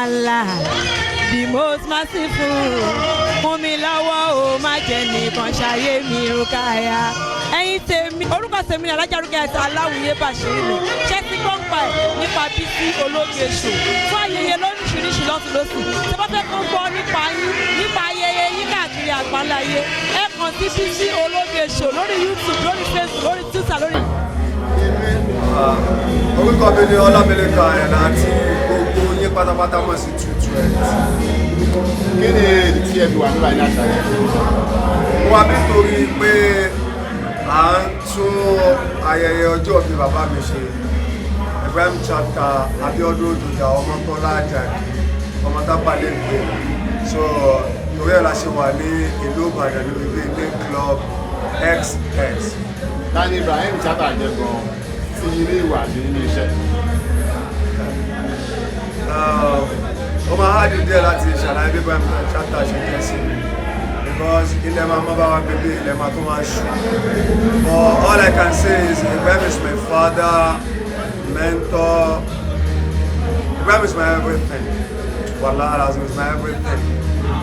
Allah, the most merciful. Fún mi lọ́wọ́ o má jẹ́ nìkan ṣayé mi Rukaya. Ẹ̀yin tèmi orúkọ tèmi ni Alájà Rukayat Aláwìyé Bàṣírí mi. Ṣé ti gbọ́ ń pa ẹ̀ nípa Bísí ológe ṣò? Fún ayẹyẹ lóríṣiríṣi lọ́tún lọ́sùn. Ṣé bá fẹ́ kó gbọ́ nípa yín nípa ayẹyẹ yín káàkiri àgbáláyé? Ẹ kàn sí Bísí ológe ṣò lórí YouTube, lórí Facebook, lórí Twitter, lórí. Orúkọ mi ni Ọlámilẹ́kan Àyànlá àti gbogbo yín pátápátá mọ̀ sí 220. Kí ni èdè tí ẹ fi wà nígbà yín àṣàyẹ? Mo wá nítorí pé à ń tún ayẹyẹ ọjọ́ ìbí bàbá mi ṣe. Ibrahim Chatta Abíọ́dún Òjòjà ọmọ Tọ́lá Àjàdí ọmọ Tápàlẹ́ ìgbé. So torí ẹ̀ la ṣe wà ní ìlú Ìbàdàn níbi ilé club XS. Tani Ibrahim Chatta jẹ́ gan tí ilé ìwà àti nínú iṣẹ́. Ó máa há dídé láti ṣàlàyé bí Ibrahim Chatta ṣe jẹ́ sí because ilẹ̀ máa mọ́ bá wa bèbè ilẹ̀ máa tó máa ṣù. But all I can say is Ibrahim is my father, mentor. Ibrahim is my everything. Wallahi alazim is my everything.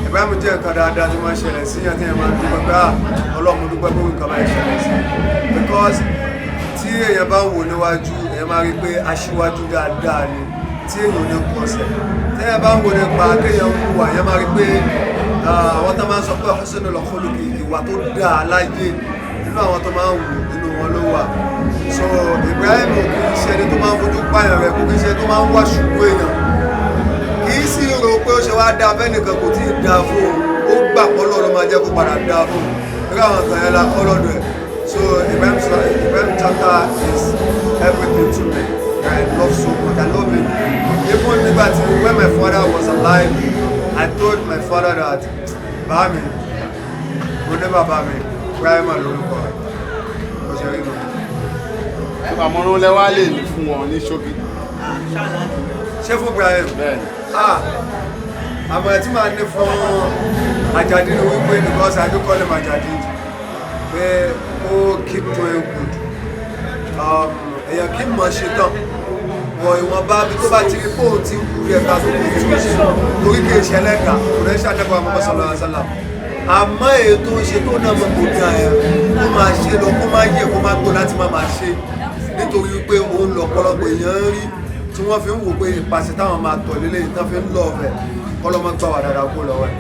Ibrahim jẹ́ nǹkan dáadáa tí wọ́n ṣẹlẹ̀ sí yẹn tí yẹn máa ń dúpẹ́ pé Ọlọ́run dúpẹ́ pé nǹkan bá ṣẹlẹ̀ sí. Because tí èèyàn bá ń wò níwájú èèyàn máa rí pé aṣíwájú dáadáa ni tí èèyàn ní kọsẹ̀. Tí èèyàn bá ń wò nípa kéèyàn ń wà èèyàn máa rí pé àwọn tó máa ń sọ pé husnul khuluqi ìwà tó dáa láyé nínú àwọn tó máa ń wò nínú wọn ló wà. So Ibrahim kì í ṣe ẹni tó máa ń fojú pààyàn rẹ̀ kò kì í ṣe ẹni tó máa ń wá ṣubú èèyàn. Kì í sì rò pé ó ṣe wá dáa fẹ́nìkan kò tí ì dáa fún un ó gbà pọ́lọ́ ló máa jẹ́ kó padà dáa fún un nígbà àwọn kan yẹn la kọ́ lọ́dọ̀ ẹ̀. So Ibrahim Chatta is everything to me. I love so much. I love him. Even when my father was alive, I told my father that Bami, will never Bami, Ibrahim lórúkọ rẹ̀. Ó ṣe rí nù. Àmọ̀ràn lẹ́wà lè ní fún wọn ní ṣókí. Ṣé fún Ibrahim? Bẹ́ẹ̀ni. Àmọ̀ràn tí màá ní fún Àjàdí ni wípé because I do call him Àjàdí pé ó keep doing good. Èèyàn kì í mọ̀ ṣe tán. Wọ̀ ìwọ̀nba bí tó bá ti rí fóun tí ń kú rí ẹ̀ka tó kú tún ṣe torí kì í ṣe ẹlẹ́ka kò rẹ́ ṣàdẹ́gbà Muhammad sallallahu alaihi wasallam. Àmọ́ ètò ìṣe tó náà mọ̀ kò ní àyà kó máa ṣe lọ kó máa yẹ kó máa gbó láti máa ṣe nítorí pé òun lọ̀pọ̀lọpọ̀ èèyàn ń rí tí wọ́n fi ń wò pé ìpàṣẹ táwọn máa tọ̀ lélẹ̀ yìí tán fi ń lọ ọ̀fẹ́ kọ́lọ́mọ́ gbà wà dáadáa kó lọ́wọ́ ẹ̀.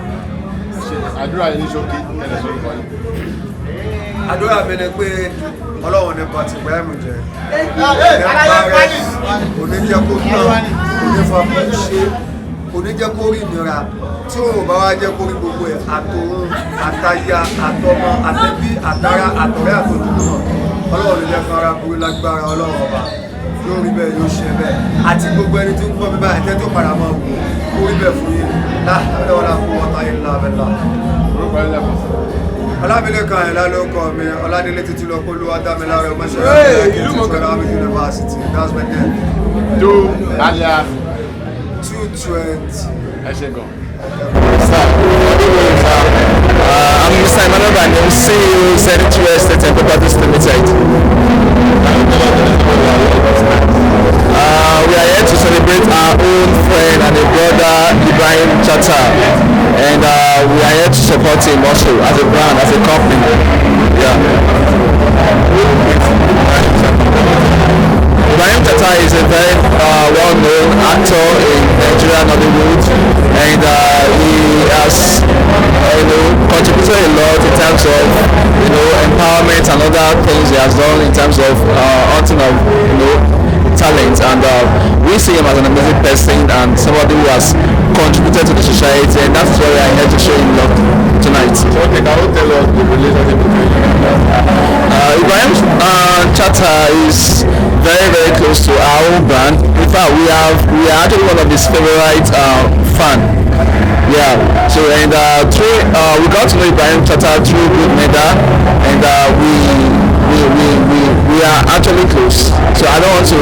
Àdúrà yìí ní ṣókí ẹ̀dẹ̀ sórí kọ́ni. Àdúrà mi ni pé Ọlọ́run ní pàtì Ibrahim jẹ́ oníjẹ́ kó tán onífàmù ṣe oníjẹ́ kó rí ìnira tí òun bá wá jẹ́ kó rí gbogbo ẹ̀ àtòun àtaya àtọmọ àtẹbí àtara àtọ̀rẹ́ àtòjúlùmọ̀ Ọlọ́run ló jẹ́ fún ara burú lágbára Ọlọ́run ọba yóò rí bẹ́ẹ̀ yóò ṣe bẹ́ẹ̀ àti gbogbo ẹni tí ń gbọ́ mi báyìí tẹ́ tó padà máa wò ó rí bẹ́ẹ̀ fún yín láàbẹ̀wọ̀lá fún ọ̀tá yìí lábẹ́lá. Ọlámilẹ́kan Àyànlá ló kọ mi Ọládélé títí lọ pẹ̀lú Adámiláre ọmọṣẹ́ University. That's my name. Do alias 220. ẹ ṣe gan. I'm Mr. Emmanuel Daniel, CEO, Zenith Estate and Properties Limited. We are here to celebrate our own friend and a brother, Ibrahim Chatta, and we are here to support him also as a brand, as a company. Yeah. Ibrahim Chatta is a very well-known actor in Nigerian Hollywood, and he has contributed a lot in terms of empowerment and other things he has done in terms of hunting of talent, and we see him as an amazing person and somebody who has contributed to the society, and that's why we are here to show him love tonight. Okay, can you tell us the relationship between you? Ibrahim Chatta is very, very close to our own brand. In fact, we are actually one of his favorite fan. Yeah. So and we got to know Ibrahim Chatta through Good Meda, and we are actually close. So I don't want to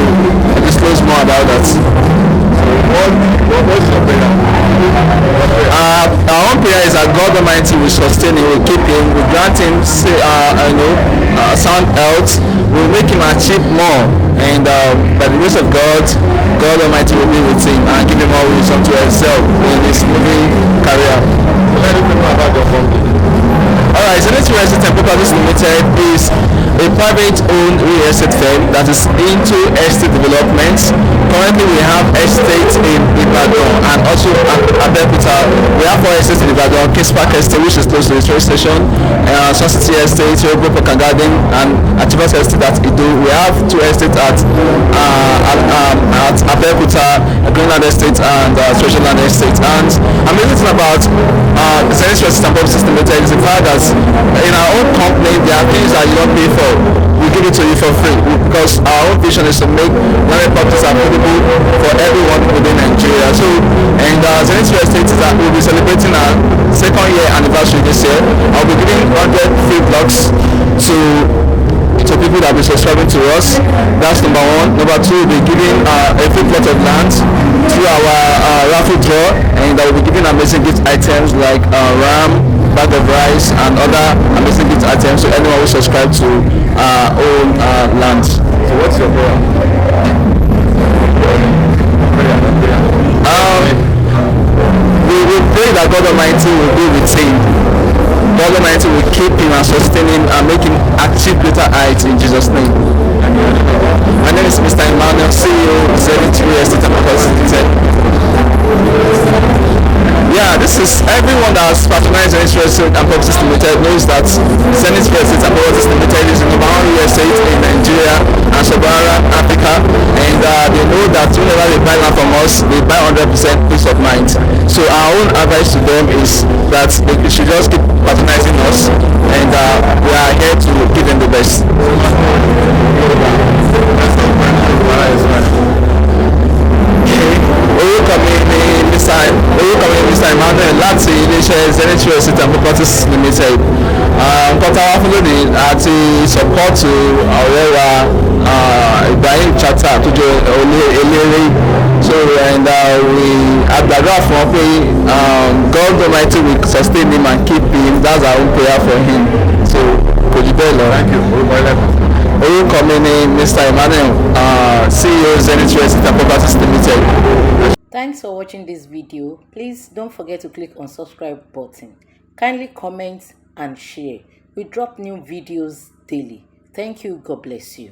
disclose more about that. What's your prayer? Our own prayer is that God Almighty will sustain him, will keep him, will grant him sound health, will make him achieve more, and by the grace of God, God Almighty will be with him and give him more wisdom to excel in his movie career. Let me know about your company. Alright, Zenith Real Estate and Properties Limited is a private-owned real estate firm that is into estate developments. Currently, we have estates in Ibadan and also at Abeokuta. We have 4 estates in Ibadan: Kings Park Estate, which is close to the train station, Sun City Estate, Yogo Park Garden, and Achievers Estate at Ido. We have 2 estates at Abeokuta, Greenland Estate, and Treasureland Estate. And amazing thing about Zenith Real Estate and Properties Limited is the fact that in our own company there are things that you don't pay for, we give it to you for free, because our own vision is to make landed properties affordable for everyone within Nigeria. So, and Zenith Real Estate is that we'll be celebrating our 2nd year anniversary this year. I'll be giving 100 free blocks to people that will be subscribing to us. That's number 1. Number 2, we'll be giving a free plot of land through our raffle draw, and we'll be giving amazing gift items like ram, bag of rice, and other amazing gift items to anyone who subscribe to our own land. So what's your prayer? We pray that God Almighty will be with him. God Almighty will keep him and sustain him and make him achieve greater heights in Jesus' name. My name is Mr. Emmanuel, CEO, Zenith Real Estate and Properties Limited. Yeah, this is everyone that has patronized Zenith Real Estate and Properties Limited knows that Zenith Real Estate and Properties Limited is the number 1 real estate in Nigeria and Sub-Saharan Africa, and they know that whenever they buy land from us, they buy 100% peace of mind. So our own advice to them is that they should just keep patronizing us, and we are here to give them the best. Orúkọ mi ni Mr. Emmanuel láti iléeṣẹ́ Zenith Real Estate and Properties Limited. Nǹkan tá a wá fún lónìí àti sọ́pọ́ọ̀tù ọ̀rẹ́ wa Ibrahim Chatta tó jẹ́ eléré. So and we àgbàdúrà fún ọ pé God Almighty will sustain him and keep him. That's our own prayer for him. So kò jù bẹ́ẹ̀ lọ. Thank you. Orúkọ mi ni Mr. Emmanuel, CEO Zenith Real Estate and Properties Limited. Thanks for watching this video. Please don't forget to click on subscribe button. Kindly comment and share. We drop new videos daily. Thank you. God bless you.